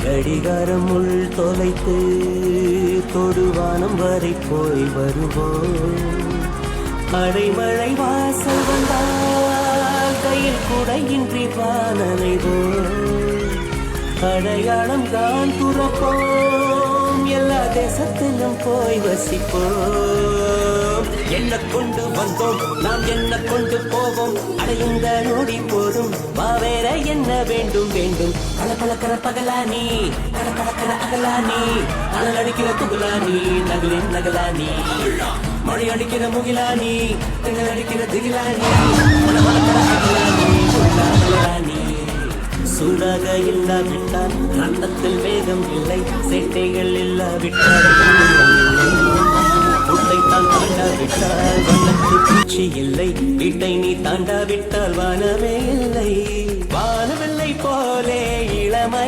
கடிகாரம் உள் தொலைத்து தொடுவானம் வரை போய் வருவோம். அடைமழை வாசல் வந்தால் கையில் குடையின்றி வானனைவோம். அடையாளம் தான் துறப்போம், எல்லா தேசத்திலும் போய் வசிப்போம். என்ன கொண்டு வந்தோம் நாம் என்ன கொண்டு போவோம், அடையுந்த நோடி போதும் வேற என்ன வேண்டும் வேண்டும். கலக்கர பகலானி கலக்கர அகலானி, அனல் அடிக்கிற துகுலானி நகலின் நகலானி, மழை அடிக்கிற முகிலானி திங்கள் அடிக்கிற திகிலானி, அகலானி. சூடாக இல்லாவிட்டால் அன்னத்தில் வேகம் இல்லை, சேட்டைகள் இல்லாவிட்டால் உன்னை தான் தாண்டாவிட்டால் வண்ணத்து பூச்சி இல்லை, வீட்டை நீ தாண்டாவிட்டால் வானமே இல்லை. வானவில்லை போலே இளமை